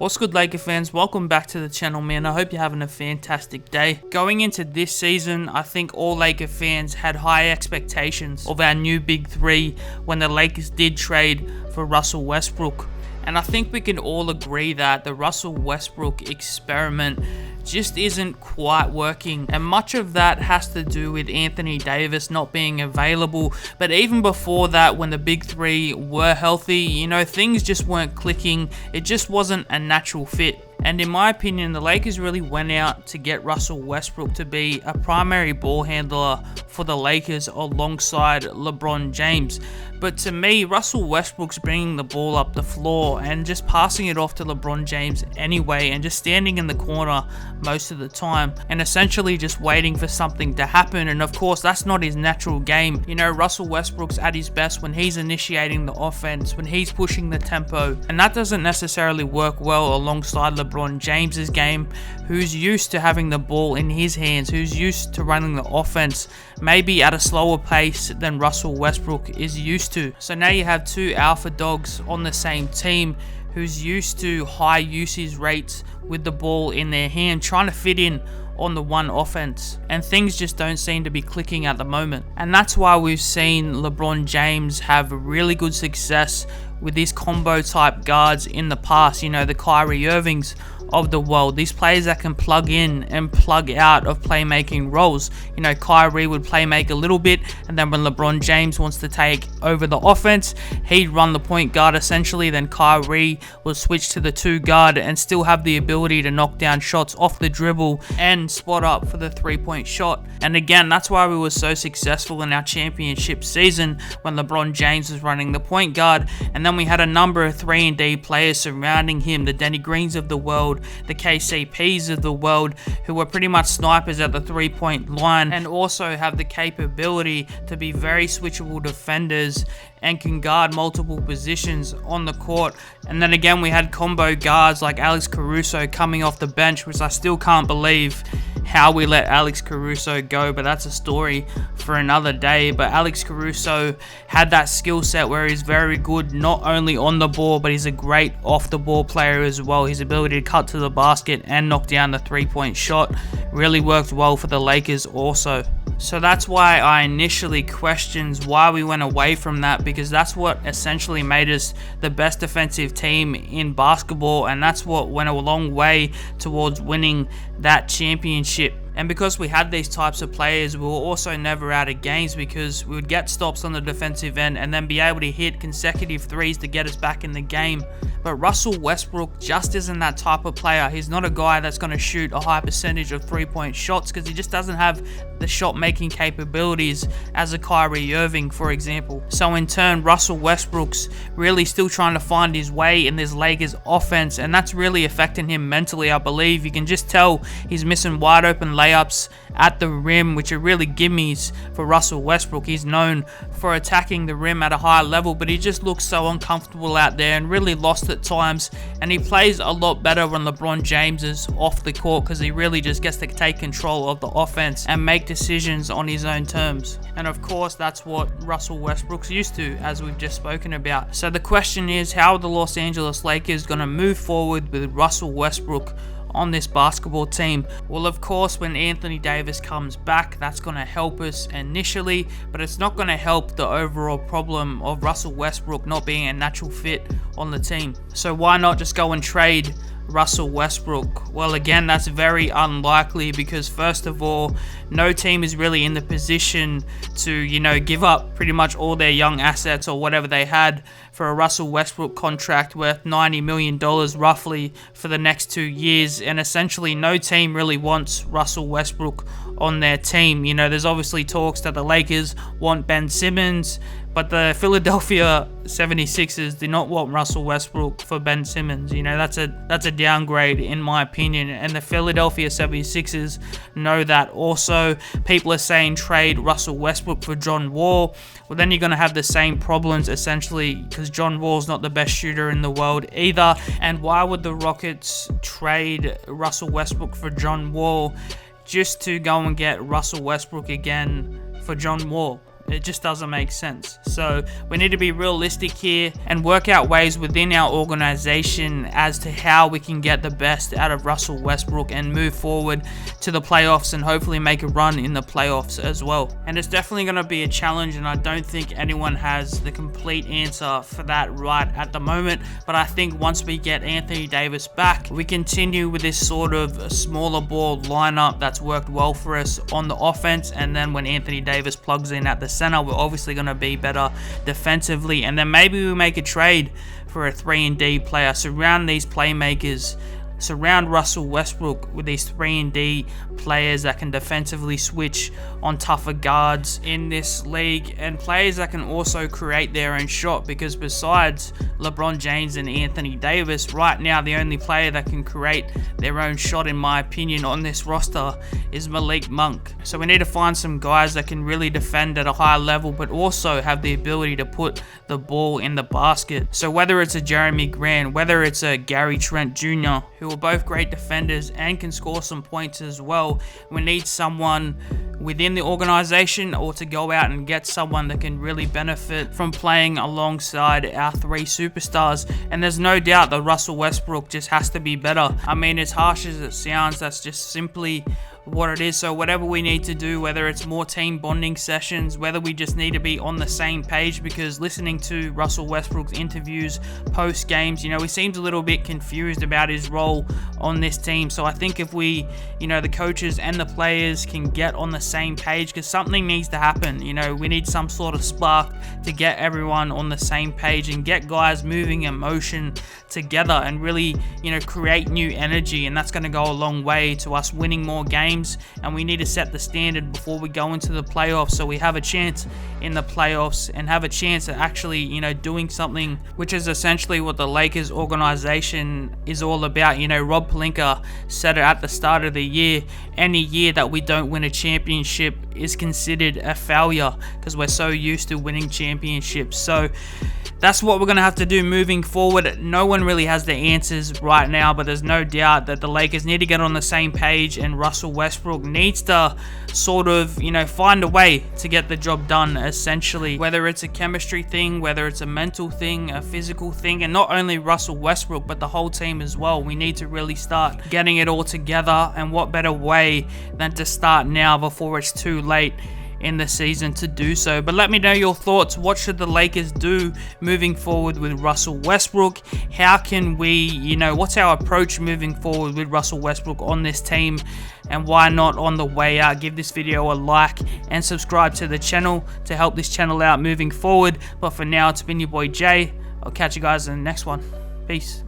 What's good, Laker fans? Welcome back to the channel, man. I hope you're having a fantastic day. Going into this season, I think all Laker fans had high expectations of our new big three when the Lakers did trade for Russell Westbrook. And I think we can all agree that the Russell Westbrook experiment just isn't quite working, and much of that has to do with Anthony Davis not being available. But even before that, when the big three were healthy, things just weren't clicking. It just wasn't a natural fit. And in my opinion, the Lakers really went out to get Russell Westbrook to be a primary ball handler for the Lakers alongside LeBron James. But to me, Russell Westbrook's bringing the ball up the floor and just passing it off to LeBron James anyway, and just standing in the corner most of the time and essentially just waiting for something to happen. And of course, that's not his natural game. Russell Westbrook's at his best when he's initiating the offense, when he's pushing the tempo, and that doesn't necessarily work well alongside LeBron James's game, who's used to having the ball in his hands, who's used to running the offense maybe at a slower pace than Russell Westbrook is used to. So now you have two alpha dogs on the same team who's used to high usage rates with the ball in their hand, trying to fit in on the one offense, and things just don't seem to be clicking at the moment. And that's why we've seen LeBron James have really good success with these combo type guards in the past, the Kyrie Irvings of the world, these players that can plug in and plug out of playmaking roles. Kyrie would play make a little bit, and then when LeBron James wants to take over the offense, he'd run the point guard essentially. Then Kyrie will switch to the two guard and still have the ability to knock down shots off the dribble and spot up for the 3-point shot. And again, that's why we were so successful in our championship season when LeBron James was running the point guard. And then we had a number of 3-and-D players surrounding him, the Danny Greens of the world, the KCPs of the world, who were pretty much snipers at the 3-point line and also have the capability to be very switchable defenders and can guard multiple positions on the court. And then again, we had combo guards like Alex Caruso coming off the bench, which I still can't believe how we let Alex Caruso go, but that's a story for another day. But Alex Caruso had that skill set where he's very good not only on the ball, but he's a great off the ball player as well. His ability to cut to the basket and knock down the 3-point shot really worked well for the Lakers also. So that's why I initially questioned why we went away from that, because that's what essentially made us the best defensive team in basketball, and that's what went a long way towards winning that championship. And because we had these types of players, we were also never out of games, because we would get stops on the defensive end and then be able to hit consecutive threes to get us back in the game. But Russell Westbrook just isn't that type of player. He's not a guy that's going to shoot a high percentage of 3-point shots, because he just doesn't have the shot making capabilities as a Kyrie Irving, for example. So in turn, Russell Westbrook's really still trying to find his way in this Lakers offense, and that's really affecting him mentally, I believe. You can just tell he's missing wide open layups at the rim, which are really gimmies for Russell Westbrook. He's known for attacking the rim at a high level, but he just looks so uncomfortable out there and really lost at times. And he plays a lot better when LeBron James is off the court, because he really just gets to take control of the offense and make decisions on his own terms. And of course, that's what Russell Westbrook's used to, as we've just spoken about. So the question is, how are the Los Angeles Lakers going to move forward with Russell Westbrook on this basketball team? Well, of course, when Anthony Davis comes back, that's going to help us initially, but it's not going to help the overall problem of Russell Westbrook not being a natural fit on the team. So why not just go and trade Russell Westbrook? Well, again, that's very unlikely, because first of all, no team is really in the position to, give up pretty much all their young assets or whatever they had for a Russell Westbrook contract worth $90 million roughly for the next 2 years. And essentially no team really wants Russell Westbrook on their team. There's obviously talks that the Lakers want Ben Simmons, but the Philadelphia 76ers do not want Russell Westbrook for Ben Simmons. That's a downgrade in my opinion, and the Philadelphia 76ers know that also. People are saying trade Russell Westbrook for John Wall. Well, then you're going to have the same problems essentially, because John Wall's not the best shooter in the world either. And why would the Rockets trade Russell Westbrook for John Wall just to go and get Russell Westbrook again for John Wall? It just doesn't make sense. So we need to be realistic here and work out ways within our organization as to how we can get the best out of Russell Westbrook and move forward to the playoffs and hopefully make a run in the playoffs as well. And it's definitely going to be a challenge, and I don't think anyone has the complete answer for that right at the moment. But I think once we get Anthony Davis back, we continue with this sort of smaller ball lineup that's worked well for us on the offense, and then when Anthony Davis plugs in at the center, we're obviously going to be better defensively, and then maybe we make a trade for a 3-and-D player, surround these playmakers, surround Russell Westbrook with these 3-and-D players that can defensively switch on tougher guards in this league, and players that can also create their own shot, because besides LeBron James and Anthony Davis, right now the only player that can create their own shot, in my opinion, on this roster is Malik Monk. So we need to find some guys that can really defend at a high level, but also have the ability to put the ball in the basket. So whether it's a Jeremy Grant, whether it's a Gary Trent Jr., who are both great defenders and can score some points as well, we need someone within the organization, or to go out and get someone that can really benefit from playing alongside our 3 superstars. And there's no doubt that Russell Westbrook just has to be better. I mean, as harsh as it sounds, that's just simply what it is. So whatever we need to do, whether it's more team bonding sessions, whether we just need to be on the same page, because listening to Russell Westbrook's interviews post games, he seems a little bit confused about his role on this team. So I think if we, the coaches and the players can get on the same page, because something needs to happen. We need some sort of spark to get everyone on the same page and get guys moving in motion together and really, create new energy, and that's going to go a long way to us winning more games. And we need to set the standard before we go into the playoffs, so we have a chance in the playoffs and have a chance at actually, doing something, which is essentially what the Lakers organization is all about. Rob Pelinka said it at the start of the year, any year that we don't win a championship is considered a failure, because we're so used to winning championships. So that's what we're going to have to do moving forward. No one really has the answers right now, but there's no doubt that the Lakers need to get on the same page, and Russell Westbrook needs to sort of, find a way to get the job done, essentially. Whether it's a chemistry thing, whether it's a mental thing, a physical thing, and not only Russell Westbrook, but the whole team as well. We need to really start getting it all together, and what better way than to start now before it's too late in the season to do so. But let me know your thoughts. What should the Lakers do moving forward with Russell Westbrook? How can we, what's our approach moving forward with Russell Westbrook on this team? And why not, on the way out, give this video a like and subscribe to the channel to help this channel out moving forward. But for now, it's been your boy Jay. I'll catch you guys in the next one. Peace.